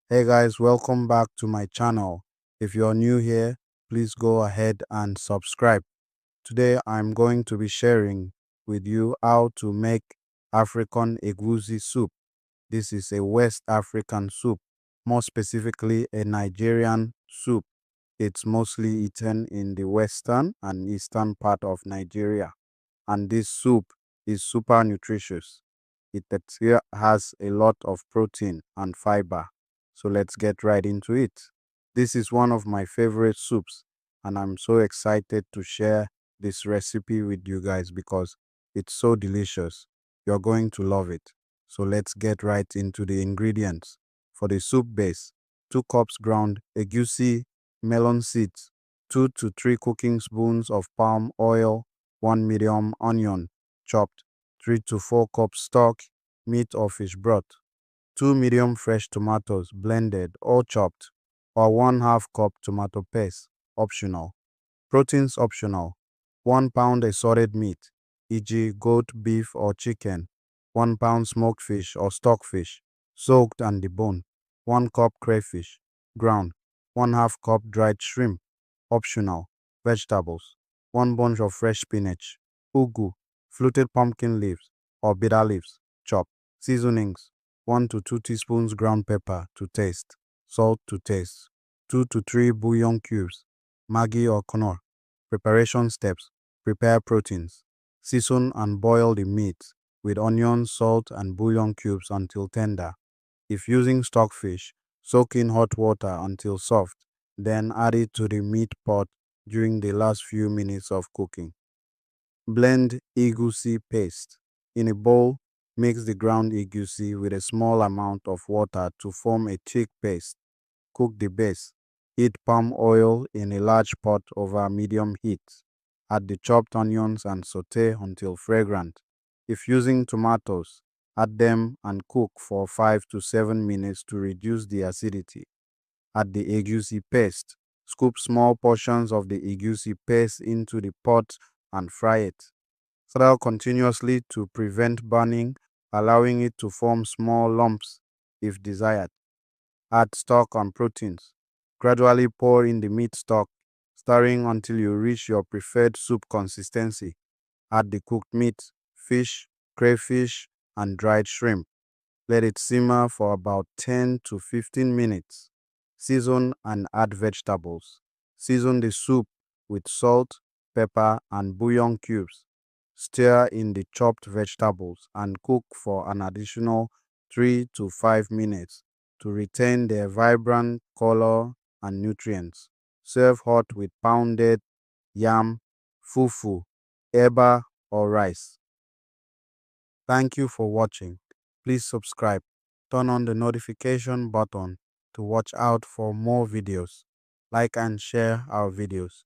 Hey guys, welcome back to my channel. If you're new here, please go ahead and subscribe. Today I'm going to be sharing with you how to make African Egusi soup. This is a West African soup, more specifically a Nigerian soup. It's mostly eaten in the western and eastern part of Nigeria, and this soup is super nutritious. It has a lot of protein and fiber. So let's get right into it. This is one of my favorite soups, and I'm so excited to share this recipe with you guys because it's so delicious. You're going to love it. So let's get right into the ingredients. For the soup base, 2 cups ground egusi melon seeds, 2 to 3 cooking spoons of palm oil, 1 medium onion chopped, 3 to 4 cups stock, meat or fish broth, 2 medium fresh tomatoes blended or chopped, or 1/2 cup tomato paste, optional. Proteins optional. 1 pound assorted meat, e.g. goat, beef or chicken, 1 pound smoked fish or stockfish, soaked and deboned, 1 cup crayfish, ground, 1/2 cup dried shrimp, optional. Vegetables, 1 bunch of fresh spinach, ugu, fluted pumpkin leaves or bitter leaves, chopped. Seasonings, 1 to 2 teaspoons ground pepper to taste, salt to taste, 2 to 3 bouillon cubes, Maggi or Knorr. Preparation steps. Prepare proteins. Season and boil the meat with onion, salt, and bouillon cubes until tender. If using stockfish, soak in hot water until soft, then add it to the meat pot during the last few minutes of cooking. Blend egusi paste. In a bowl, mix the ground egusi with a small amount of water to form a thick paste. Cook the base. Heat palm oil in a large pot over medium heat. Add the chopped onions and sauté until fragrant. If using tomatoes, add them and cook for 5 to 7 minutes to reduce the acidity. Add the egusi paste. Scoop small portions of the egusi paste into the pot and fry it. Stir continuously to prevent burning, allowing it to form small lumps if desired. Add stock and proteins. Gradually pour in the meat stock, stirring until you reach your preferred soup consistency. Add the cooked meat, fish, crayfish, and dried shrimp. Let it simmer for about 10 to 15 minutes. Season and add vegetables. Season the soup with salt, pepper, and bouillon cubes. Stir in the chopped vegetables and cook for an additional 3 to 5 minutes to retain their vibrant color and nutrients. Serve hot with pounded yam, fufu, eba, or rice. Thank you for watching. Please subscribe. Turn on the notification button to watch out for more videos. Like and share our videos.